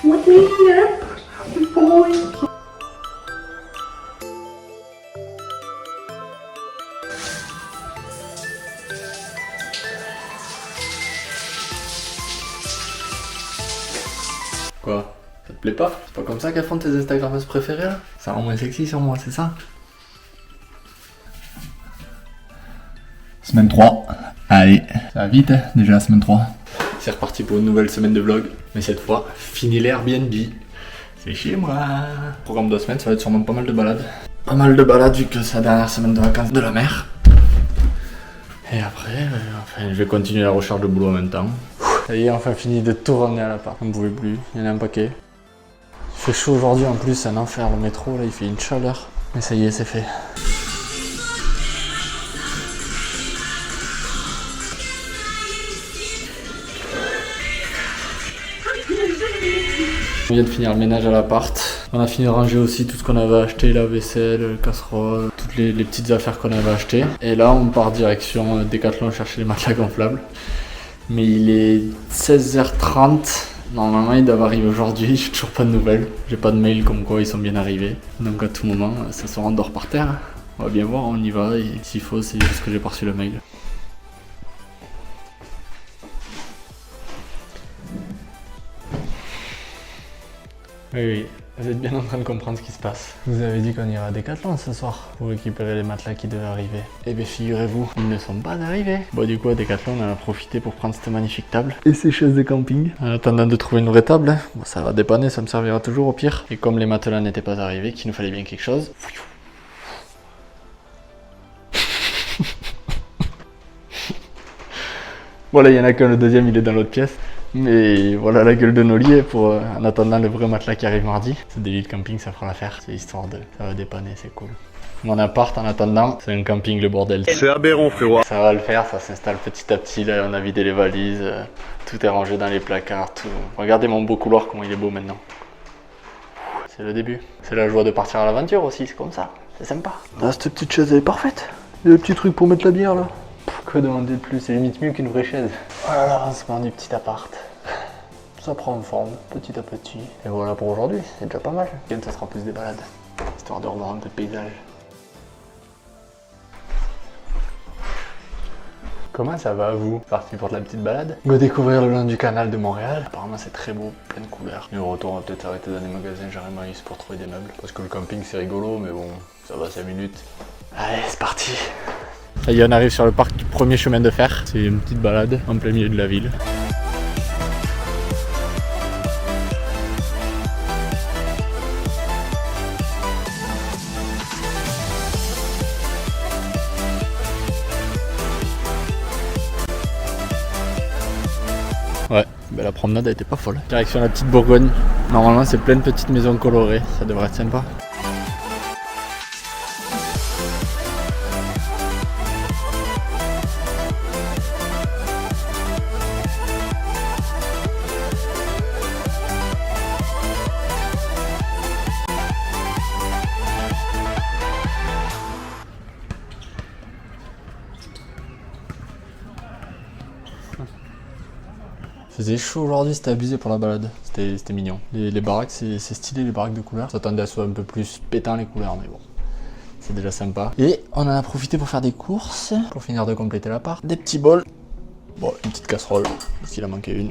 Let me in, boy. Quoi? Ça te plaît pas? C'est pas comme ça qu'elles font tes Instagrammeuses préférées là? Ça rend moins sexy sur moi, c'est ça? Semaine 3. Allez, ça va vite, déjà la semaine 3. C'est reparti pour une nouvelle semaine de vlog, mais cette fois, fini l'Airbnb. C'est chez moi. Programme de la semaine, ça va être sûrement pas mal de balades. Pas mal de balades vu que c'est la dernière semaine de vacances de la mer. Et après, je vais continuer la recherche de boulot en même temps. Ça y est, enfin fini de tout ramener à l'appart. On ne pouvait plus, il y en a un paquet. Il fait chaud aujourd'hui en plus, c'est un enfer le métro, là il fait une chaleur. Mais ça y est, c'est fait. On vient de finir le ménage à l'appart. On a fini de ranger aussi tout ce qu'on avait acheté, la vaisselle, casserole, toutes les petites affaires qu'on avait achetées. Et là, on part direction Decathlon chercher les matelas gonflables. Mais il est 16h30. Normalement, ils doivent arriver aujourd'hui. J'ai toujours pas de nouvelles. J'ai pas de mail comme quoi ils sont bien arrivés. Donc à tout moment, ça se rendort par terre. On va bien voir, on y va. Et s'il faut, c'est juste que j'ai pas reçu le mail. Oui, vous êtes bien en train de comprendre ce qui se passe. Vous avez dit qu'on irait à Decathlon ce soir pour récupérer les matelas qui devaient arriver. Eh bien figurez-vous, ils ne sont pas arrivés. Bon du coup à Decathlon on en a profité pour prendre cette magnifique table et ces chaises de camping. En attendant de trouver une vraie table, hein. Bon, ça va dépanner, ça me servira toujours au pire. Et comme les matelas n'étaient pas arrivés, qu'il nous fallait bien quelque chose. Voilà, il y en a qu'un, le deuxième il est dans l'autre pièce. Mais voilà la gueule de nos lits pour en attendant le vrai matelas qui arrive mardi. C'est des lits de camping, ça fera l'affaire. C'est histoire de... ça va dépanner, c'est cool. Mon appart en attendant, c'est un camping le bordel. C'est aberrant frérot. Ça va le faire, ça s'installe petit à petit. Là on a vidé les valises, tout est rangé dans les placards, tout. Regardez mon beau couloir, comment il est beau maintenant. C'est le début. C'est la joie de partir à l'aventure aussi, c'est comme ça. C'est sympa. Là, cette petite chaise elle est parfaite. Il y a le petit truc pour mettre la bière là. Que demander de plus, c'est limite mieux qu'une vraie chaise. Voilà l'avancement du petit appart. Ça prend forme petit à petit. Et voilà pour aujourd'hui, c'est déjà pas mal. Ça sera plus des balades, histoire de revoir un peu de paysage. Comment ça va vous? Parti pour de la petite balade? Go découvrir le long du canal de Montréal. Apparemment c'est très beau, plein de couleurs. Et au retour on va peut-être s'arrêter dans des magasins Jérémy pour trouver des meubles. Parce que le camping c'est rigolo, mais bon, ça va 5 minutes. Allez, c'est parti. Ça y est, on arrive sur le parc du premier chemin de fer. C'est une petite balade en plein milieu de la ville. Ouais, ben la promenade a été pas folle. Direction la petite Bourgogne. Normalement c'est plein de petites maisons colorées, ça devrait être sympa. Faisait chaud aujourd'hui, c'était abusé pour la balade. C'était mignon. Les baraques, c'est stylé, les baraques de couleurs. J'attendais à ce soit un peu plus pétant les couleurs, mais bon. C'est déjà sympa. Et on en a profité pour faire des courses, pour finir de compléter l'appart. Des petits bols. Bon, une petite casserole, parce qu'il en manquait une.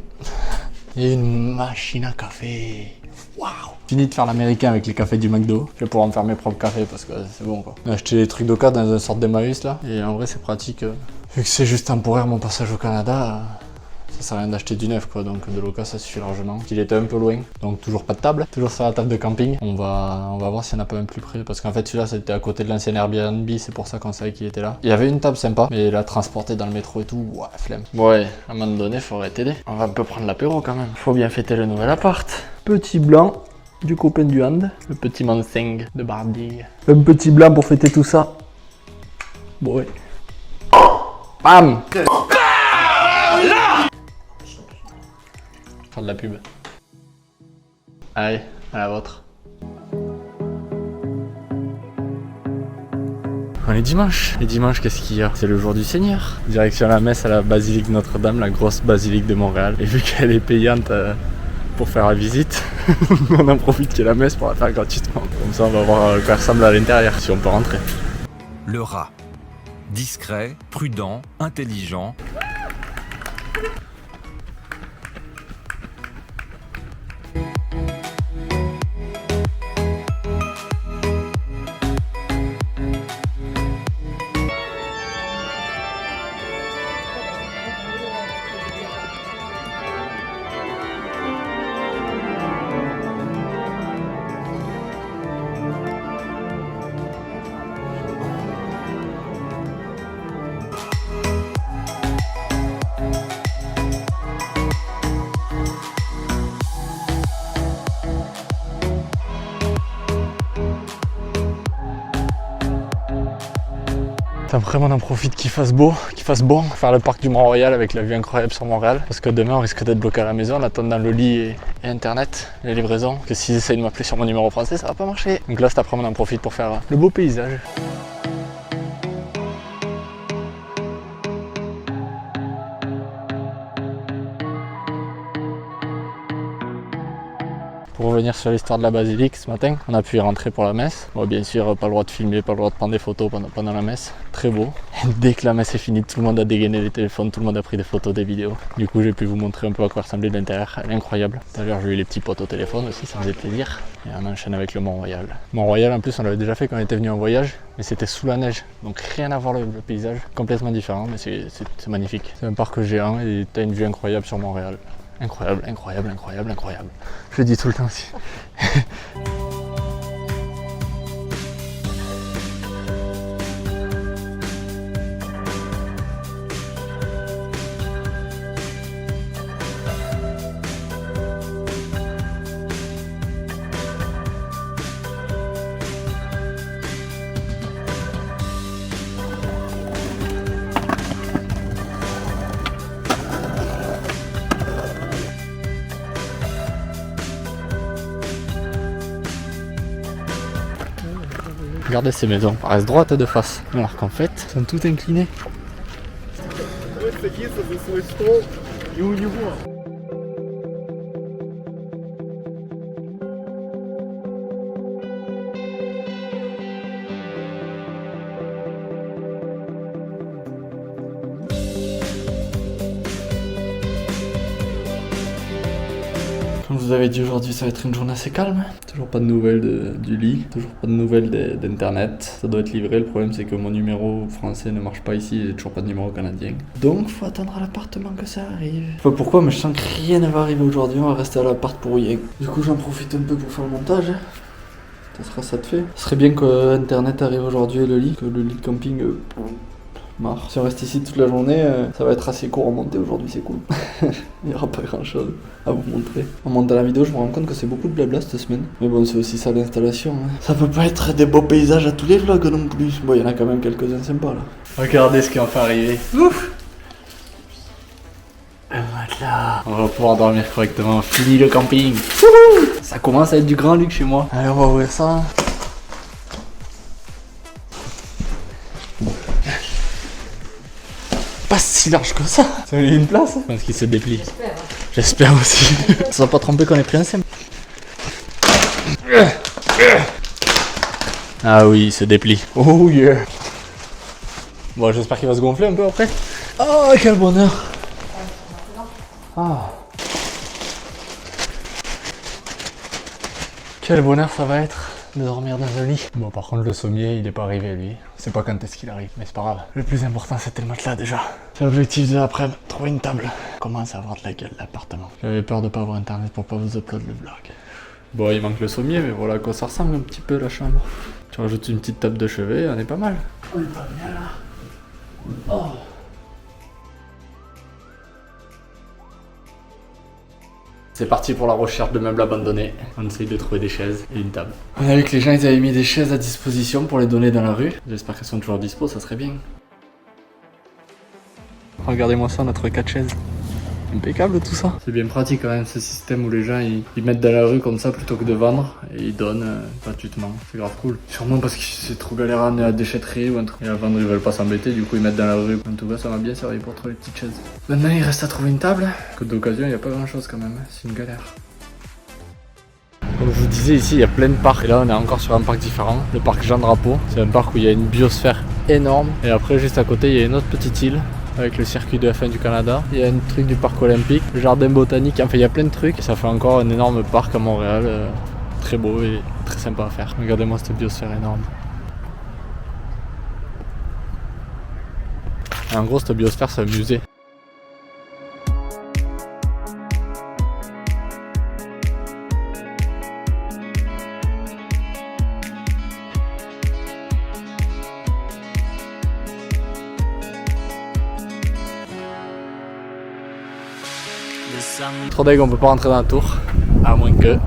Et une machine à café. Waouh! Fini de faire l'américain avec les cafés du McDo. Je vais pouvoir me faire mes propres cafés parce que c'est bon quoi. On a acheté des trucs d'Oka dans une sorte d'Emmaüs là. Et en vrai, c'est pratique. Vu que c'est juste temporaire mon passage au Canada. Ça sert à rien d'acheter du neuf quoi, donc de l'Oka ça suffit largement. Il était un peu loin, donc toujours pas de table, toujours sur la table de camping. On va voir s'il y en a pas un plus près, parce qu'en fait celui-là c'était à côté de l'ancien Airbnb, c'est pour ça qu'on savait qu'il était là. Il y avait une table sympa, mais la transporter dans le métro et tout, ouais, flemme. Ouais, à un moment donné, faudrait t'aider. On va un peu prendre l'apéro quand même. Faut bien fêter le nouvel appart. Petit blanc du copain du hand, le petit Manseng de Barbie. Un petit blanc pour fêter tout ça. Bon ouais. Bam! Faire de la pub. Allez, à la vôtre. On est dimanche. Et dimanche, qu'est-ce qu'il y a? C'est le jour du Seigneur. Direction la messe à la basilique Notre-Dame, la grosse basilique de Montréal. Et vu qu'elle est payante, pour faire la visite. On en profite qu'il y ait la messe pour la faire gratuitement. Comme ça on va voir à quoi ressemble à l'intérieur, si on peut rentrer. Le rat. Discret, prudent, intelligent. Après on en profite qu'il fasse beau, qu'il fasse bon, faire le parc du Mont-Royal avec la vue incroyable sur Montréal. Parce que demain on risque d'être bloqué à la maison en attendant le lit et internet, les livraisons. Que s'ils essayent de m'appeler sur mon numéro français, ça va pas marcher. Donc là cet après-midi on en profite pour faire le beau paysage. Pour revenir sur l'histoire de la basilique, ce matin, on a pu y rentrer pour la messe. Bon, bien sûr, pas le droit de filmer, pas le droit de prendre des photos pendant la messe. Très beau. Dès que la messe est finie, tout le monde a dégainé les téléphones, tout le monde a pris des photos, des vidéos. Du coup, j'ai pu vous montrer un peu à quoi ressemblait l'intérieur. Elle est incroyable. D'ailleurs, j'ai eu les petits potes au téléphone aussi, ça me faisait plaisir. Et on enchaîne avec le Mont-Royal. Mont-Royal, en plus, on l'avait déjà fait quand on était venu en voyage, mais c'était sous la neige. Donc rien à voir le paysage, complètement différent, mais c'est magnifique. C'est un parc géant et t'as une vue incroyable sur Montréal. Incroyable, incroyable, incroyable, incroyable. Je le dis tout le temps aussi. Regardez ces maisons, elles paraissent droites de face, alors qu'en fait, elles sont toutes inclinées. Comme je vous avais dit, aujourd'hui ça va être une journée assez calme. Toujours pas de nouvelles du lit, toujours pas de nouvelles d'internet. Ça doit être livré, le problème c'est que mon numéro français ne marche pas ici et j'ai toujours pas de numéro canadien. Donc faut attendre à l'appartement que ça arrive. Je sais pas pourquoi mais je sens que rien ne va arriver aujourd'hui, on va rester à l'appart pour rien. Du coup j'en profite un peu pour faire le montage. Ça sera ça de fait. Ce serait bien que internet arrive aujourd'hui et le lit, que le lit de camping marre. Si on reste ici toute la journée, ça va être assez court à monter aujourd'hui, c'est cool. Il n'y aura pas grand chose à vous montrer. En montant la vidéo, je me rends compte que c'est beaucoup de blabla cette semaine. Mais bon, c'est aussi ça l'installation. Hein. Ça peut pas être des beaux paysages à tous les vlogs non plus. Bon, il y en a quand même quelques-uns sympas là. Regardez ce qui en fait arriver. Ouf! Un matelas. On va pouvoir dormir correctement. Fini le camping. Wouhou! Ça commence à être du grand luxe chez moi. Allez, on va ouvrir ça. Pas si large que ça. Ça lui une place. Je pense qu'il se déplie. J'espère aussi. Ça va pas tromper qu'on ait pris un sem. Ah oui, il se déplie. Oh yeah. Bon, j'espère qu'il va se gonfler un peu après. Oh, quel bonheur. Ah. Quel bonheur ça va être de dormir dans un lit. Bon, par contre, le sommier, il est pas arrivé lui. C'est pas quand est-ce qu'il arrive, mais c'est pas grave. Le plus important, c'était le matelas déjà. C'est l'objectif de l'après-midi, trouver une table. Commence à avoir de la gueule l'appartement. J'avais peur de pas avoir internet pour pas vous upload le vlog. Bon, il manque le sommier, mais voilà à quoi ça ressemble un petit peu la chambre. Tu rajoutes une petite table de chevet, on est pas mal. On est pas bien là. Oh. C'est parti pour la recherche de meubles abandonnés. On essaye de trouver des chaises et une table. On a vu que les gens ils avaient mis des chaises à disposition pour les donner dans la rue. J'espère qu'elles sont toujours dispo, ça serait bien. Regardez-moi ça, on a trouvé 4 chaises. Impeccable tout ça. C'est bien pratique quand même ce système où les gens ils mettent dans la rue comme ça plutôt que de vendre et ils donnent gratuitement. C'est grave cool. Sûrement parce que c'est trop galère à la déchetterie ou un truc. Et à vendre ils veulent pas s'embêter, du coup ils mettent dans la rue. En tout cas ça m'a bien servi pour trouver les petites chaises. Maintenant il reste à trouver une table. Que d'occasion il n'y a pas grand chose quand même, c'est une galère. Comme je vous disais, ici il y a plein de parcs. Et là on est encore sur un parc différent, le parc Jean Drapeau. C'est un parc où il y a une biosphère énorme. Et après juste à côté il y a une autre petite île avec le circuit de F1 du Canada. Il y a un truc du parc olympique, le jardin botanique, enfin il y a plein de trucs. Et ça fait encore un énorme parc à Montréal, très beau et très sympa à faire. Regardez-moi cette biosphère énorme. Et en gros cette biosphère c'est un musée. Trop deg, on peut pas rentrer dans la tour, à moins que...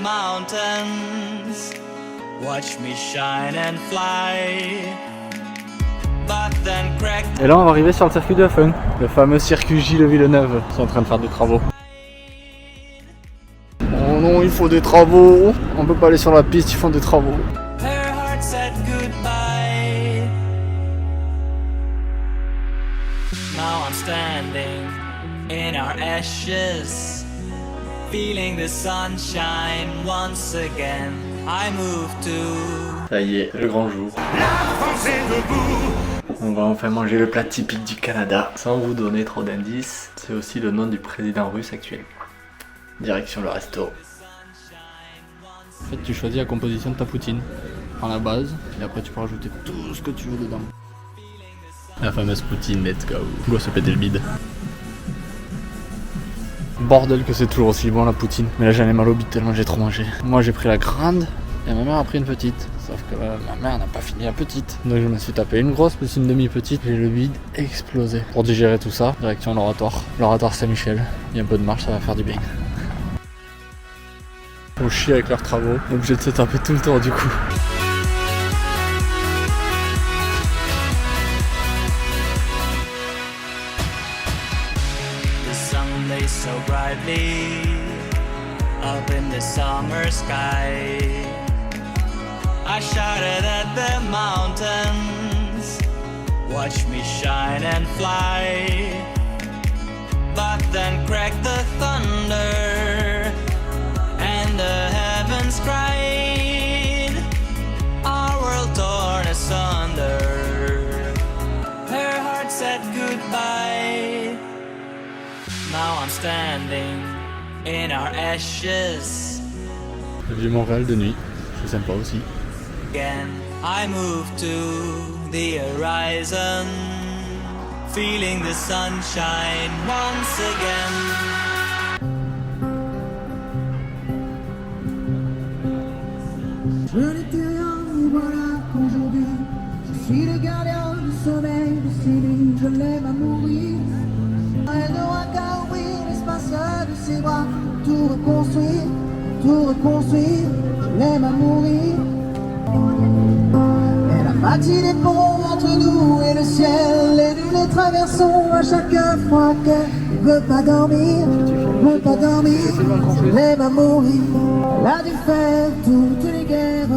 Mountains, watch me shine and fly. Et là on va arriver sur le circuit de F1, le fameux circuit Gilles Villeneuve. Ils sont en train de faire des travaux. Oh non, il faut des travaux. On peut pas aller sur la piste, ils font des travaux. Her heart said goodbye. Now I'm standing in our ashes, feeling the sunshine once again. I move to... Ça y est, le grand jour. On va enfin manger le plat typique du Canada. Sans vous donner trop d'indices, c'est aussi le nom du président russe actuel. Direction le resto. En fait, tu choisis la composition de ta poutine. Prends la base, et après tu peux rajouter tout ce que tu veux dedans. La fameuse poutine, let's go. On doit se péter le bide. Bordel que c'est toujours aussi bon la poutine. Mais là j'en ai mal au bide tellement j'ai trop mangé. Moi j'ai pris la grande et ma mère a pris une petite. Sauf que ma mère n'a pas fini la petite. Donc je me suis tapé une grosse plus une demi-petite. J'ai le bide explosé. Pour digérer tout ça, direction l'oratoire. L'oratoire Saint-Michel. Il y a un peu de marche, ça va faire du bien. Faut chier avec leurs travaux. Obligé de se taper tout le temps du coup. So brightly up in the summer sky, I shouted at the mountains, watch me shine and fly. But then cracked the thunder and the heavens cried, our world torn asunder. Her heart said goodbye. Now I'm standing in our ashes. Le vieux Montréal de nuit, c'est sympa aussi. Again, I move to the horizon, feeling the sunshine once again. Je n'étais rien, mais voilà qu'aujourd'hui je suis le gardien du sommeil de Sylvie, je l'aime à mourir. Elle n'aura qu'à ouvrir l'espace de ses bras, tout reconstruire, je l'aime à mourir. Elle a bâti des ponts entre nous et le ciel, et nous les traversons à chaque fois qu'elle ne veut pas dormir, je l'aime à mourir. Elle a dû faire toutes les guerres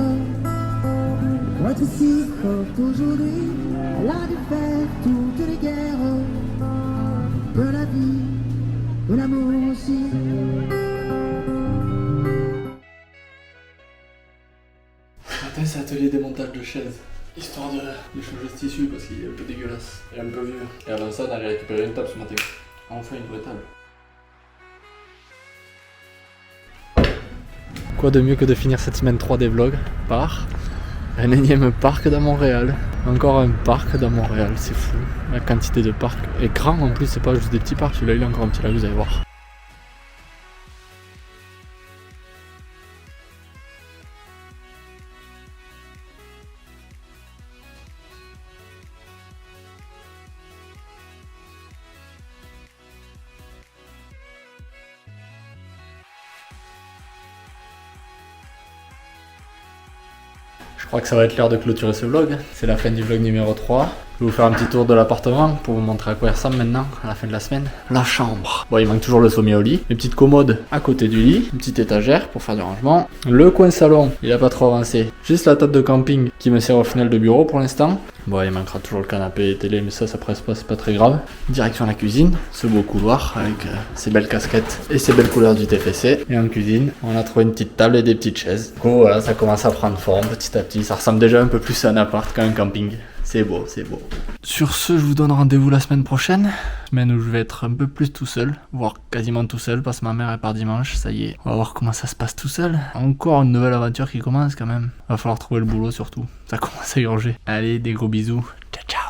pour être si forte aujourd'hui. Elle a dû faire toutes les guerres de la vie, de l'amour aussi. Matin c'est atelier démontage de chaises, histoire de changer ce tissu parce qu'il est un peu dégueulasse et un peu vieux. Et avant ça on allait récupérer une table ce matin. Enfin une vraie table. Quoi de mieux que de finir cette semaine 3 des vlogs par un énième parc dans Montréal. Encore un parc dans Montréal, c'est fou. La quantité de parcs est grand en plus, c'est pas juste des petits parcs, celui-là il est encore un petit lac, vous allez voir. Je crois que ça va être l'heure de clôturer ce vlog. C'est la fin du vlog numéro 3. Je vais vous faire un petit tour de l'appartement pour vous montrer à quoi il ressemble maintenant, à la fin de la semaine. La chambre. Bon, il manque toujours le sommier au lit. Une petite commode à côté du lit. Une petite étagère pour faire du rangement. Le coin salon, il a pas trop avancé. Juste la table de camping qui me sert au final de bureau pour l'instant. Bon, il manquera toujours le canapé et télé, mais ça presse pas, c'est pas très grave. Direction la cuisine, ce beau couloir avec ces belles casquettes et ces belles couleurs du TFC. Et en cuisine, on a trouvé une petite table et des petites chaises. Du coup, voilà, ça commence à prendre forme petit à petit. Ça ressemble déjà un peu plus à un appart qu'à un camping. C'est beau, c'est beau. Sur ce, je vous donne rendez-vous la semaine prochaine. Semaine où je vais être un peu plus tout seul, voire quasiment tout seul, parce que ma mère est part dimanche, ça y est. On va voir comment ça se passe tout seul. Encore une nouvelle aventure qui commence quand même. Va falloir trouver le boulot surtout. Ça commence à urger. Allez, des gros bisous. Ciao, ciao.